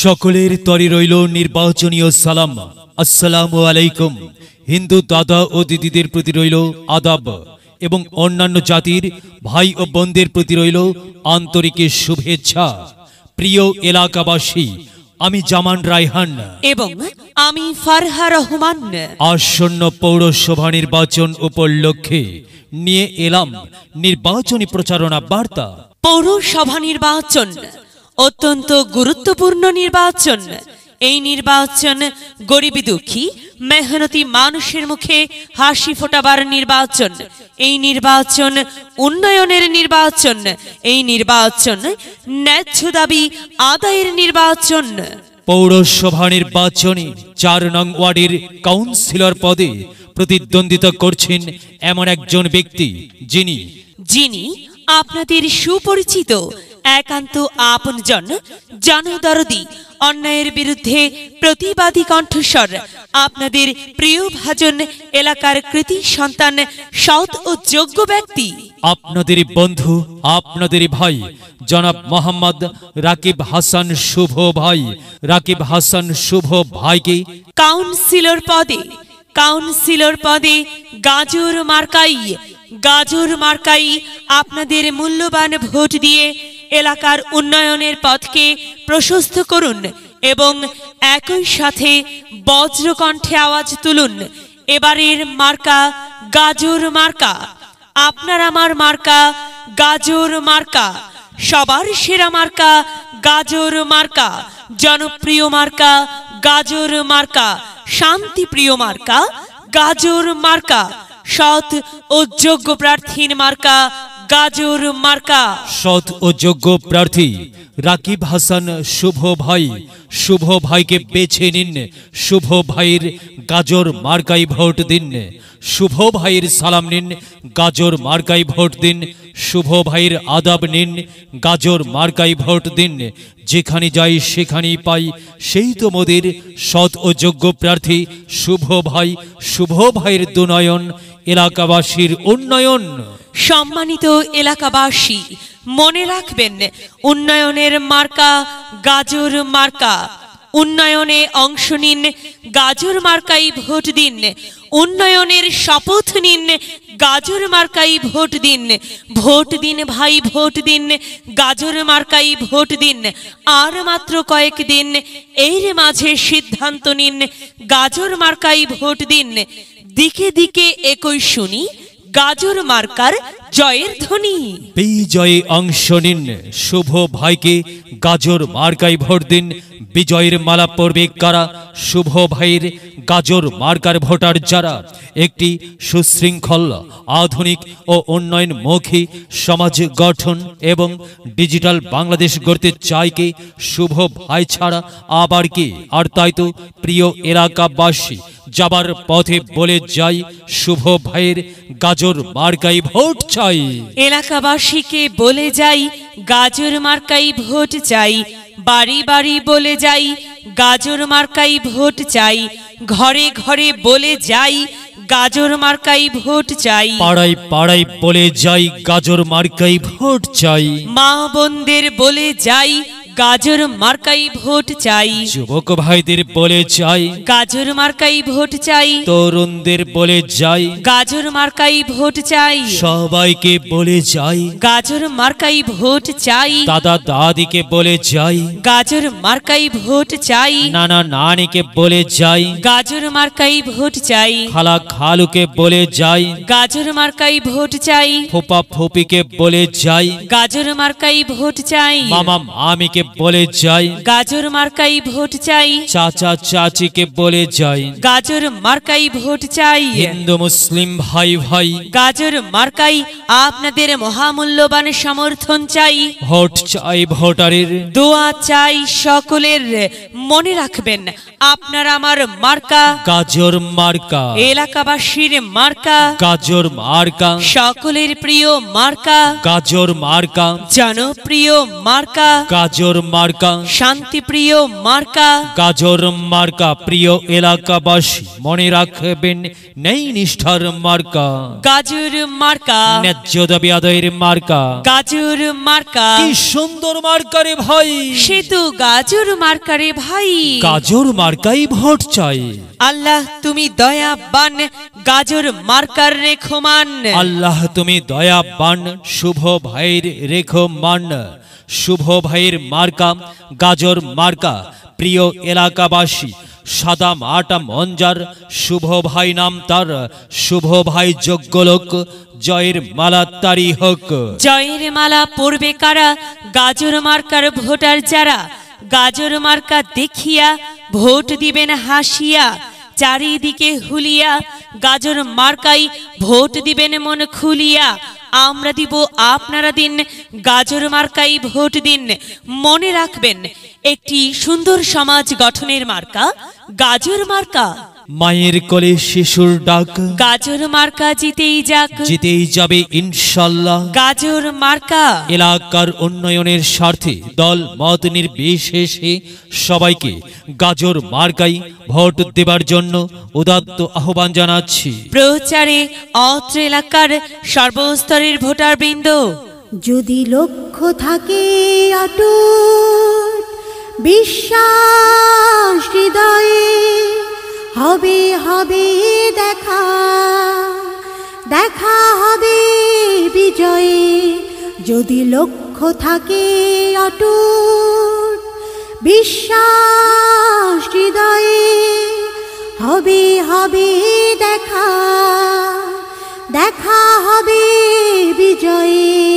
সকলের তরে রইল নির্বাচনীয় সালাম। আসসালামু আলাইকুম। হিন্দু দাদা ও দিদিদের প্রতি রইল আদাব এবং অন্যান্য জাতির ভাই ও বোনদের প্রতি রইল আন্তরিক শুভেচ্ছা। প্রিয় এলাকাবাসী, আমি জামান রায়হান এবং আমি ফারহা রহমান আসন্ন পৌরসভা নির্বাচন উপলক্ষে নিয়ে এলাম নির্বাচনী প্রচারণা বার্তা। পৌরসভা নির্বাচন অত্যন্ত গুরুত্বপূর্ণ নির্বাচন। এই নির্বাচন গরিবী দুঃখী মেহনতি মানুষের মুখে হাসি ফোটাবার নির্বাচন। এই নির্বাচন উন্নয়নের নির্বাচন। এই নির্বাচন ন্যায্য দাবি আদায়ের নির্বাচন। পৌরসভা নির্বাচনে ৪ নং ওয়ার্ডের কাউন্সিলর পদে প্রতিদ্বন্দ্বিতা করছেন এমন একজন ব্যক্তি যিনি আপনাদের সুপরিচিত একান্ত আপনজন, জনদরদি, অন্যায়ের বিরুদ্ধে প্রতিবাদী কণ্ঠস্বর, আপনাদের প্রিয় ভাজন, এলাকার কৃতি সন্তান, সৎ ও যোগ্য ব্যক্তি, আপনাদের বন্ধু, আপনাদের ভাই জনাব মোহাম্মদ রাকিব হাসান শুভ ভাই। রাকিব হাসান শুভ ভাইকে কাউন্সিলর পদে গাজর মার্কাই আপনাদের মূল্যবান ভোট দিয়ে এলাকার উন্নয়নের পথকে প্রশস্ত করুন এবং একই সাথে বজ্রকণ্ঠে আওয়াজ তুলুন, এবারের মার্কা গাজর মার্কা। আপনার আমার মার্কা গাজর মার্কা, সবার সেরা মার্কা গাজর মার্কা, জনপ্রিয় মার্কা গাজর মার্কা, শান্তিপ্রিয় মার্কা গাজর মার্কা, সৎ ও যোগ্য প্রার্থীর মার্কা গাজর মার্কা। সৎ ও যোগ্য প্রার্থী রাকিব হাসান শুভ ভাই। শুভ ভাইকে বেছে নিন। শুভ ভাইয়ের গাজর মার্কাই ভোট দিন। শুভ ভাইয়ের সালাম নিন, গাজর মার্কাই ভোট দিন। শুভ ভাইয়ের আদাব নিন, গাজর মার্কাই ভোট দিন। যেখানে যাই সেখানেই পাই, সেই তো মোদের সৎ ও যোগ্য প্রার্থী শুভ ভাই। শুভ ভাইয়ের দুনয়ন, এলাকাবাসীর উন্নয়ন। সম্মানিত এলাকাবাসী, মনে রাখবেন, উন্নয়নের মার্কা গাজর মার্কা। উন্নয়নে অংশ নিন, গাজর মার্কাই ভোট দিন। উন্নয়নের শপথ নিন, গাজর মার্কাই ভোট দিন। ভোট দিন ভাই, ভোট দিন, গাজর মার্কাই ভোট দিন। আর মাত্র কয়েকদিন, এর মাঝে সিদ্ধান্ত নিন, গাজর মার্কাই ভোট দিন। দিকে দিকে একই শুনি গাজর মার্কার জয়ের ধ্বনি। বিজয়ে অংশ নিন, শুভ ভাইকে গাজর মার্কাই ভোট দিন। বিজয়ের মালা পরবে কারা? শুভ ভাইয়ের গাজর মার্কার ভোটার যারা একটি সুশৃঙ্খল, আধুনিক ও উন্নয়নমুখী সমাজ গঠন এবং ডিজিটাল বাংলাদেশ গড়তে চায় কে? শুভ ভাই ছাড়া আবার কে? আর তাই তো প্রিয় এলাকাবাসী, যাবার পথে বলে যাই, শুভ ভাইয়ের গাজর মার্কাই ভোট চাই। এলাকাবাসীকে বলে যাই, গাজর মার্কাই ভোট চাই। বাড়ি বাড়ি বলে যাই, গাজর মার্কাই ভোট চাই। ঘরে ঘরে বলে যাই, গাজর মার্কাই ভোট চাই। পাড়ায় পাড়ায় বলে যাই, গাজর মার্কাই ভোট চাই। মা বোনদের বলে যাই, গাজর মার্কাই ভোট চাই। যুবক ভাইদের বলে যাই, গাজর মার্কাই ভোট চাই। তরুণদের বলে যাই, গাজর মার্কাই ভোট চাই। সবাইকে বলে যাই, গাজর মার্কাই ভোট চাই। দাদা দাদিকে বলে যাই, গাজর মার্কাই ভোট চাই। নানা নানিকে বলে যাই, গাজর মার্কাই ভোট চাই। খালা খালুকে বলে যাই, গাজর মার্কাই ভোট চাই। ফুপা ফুপিকে বলে যাই, গাজর মার্কাই ভোট চাই। মামা মামিকে বলে যাই, গাজর মার্কাই ভোট চাই। চাচা চাচিকে বলে যাই, গাজর মার্কাই ভোট চাই। হিন্দু মুসলিম ভাই ভাই, গাজর মার্কাই আপনাদের মহামূল্যবান সমর্থন চাই। ভোট চাই ভোটারের, দোয়া চাই সকলের। মনে রাখবেন, আপনার আমার মার্কা গাজর মার্কা। এলাকাবাসীর মার্কা গাজর মার্কা। সকলের প্রিয় মার্কা গাজর মার্কা। জনপ্রিয় মার্কা গাজর মার্কা, শান্তিপ্রিয় মার্কা, গাজর মার্কা। প্রিয় এলাকাবাসী মনে রাখবেন, নেই নিষ্ঠার মার্কা, গাজর মার্কা, ন্যায্য দাবি আদায়ের মার্কা। গাজর মার্কা। কি সুন্দর মার্কা রে ভাই, সে তো গাজর মার্কারে ভাই। গাজর মার্কাই ভোট চাই। আল্লাহ তুমি দয়াবান, গাজর মার্কার রেখমান। আল্লাহ তুমি দয়াবান, শুভ ভাইয়ের রেখো মান। শুভ ভাইয়ের মার্কা গাজর মার্কা। প্রিয় এলাকাবাসী, সাদা মাটা মঞ্জার, শুভ ভাই নাম তার। শুভ ভাই যোগ্য লোক, জয়ের মালা তারি হোক। জয়ের মালা পড়বে কারা, গাজর মার্কার ভোটার যারা। গাজর মার্কা দেখিয়া ভোট দিবেন হাসিয়া, চারিদিকে হুলিয়া গাজর মার্কাই ভোট দিবেন মন খুলিয়া। আমরা দিব আপনারা দিন, গাজর মার্কাই ভোট দিন। মনে রাখবেন, একটি সুন্দর সমাজ গঠনের মার্কা গাজর মার্কা। মায়ের কোলে শিশুর ডাক, গাজর মার্কা জিতেই যাক, জিতেই যাবে ইনশাল্লাহ। গাজর মার্কা। এলাকার উন্নয়নের স্বার্থে দল মত নির্বিশেষে সবাইকে গাজর মার্কাই ভোট দেবার জন্য উদাত্ত আহ্বান জানাচ্ছি। প্রচারে অত্র এলাকার সর্বস্তরের ভোটার বৃন্দ। যদি লক্ষ্য থাকে অটুট বিশ্বাস হৃদয়ে, হবে হবে দেখা, দেখা হবে বিজয়ে। যদি লক্ষ্য থাকে অটুট বিশ্বাস হৃদয়ে, হবে হবে দেখা, দেখা হবে বিজয়ে।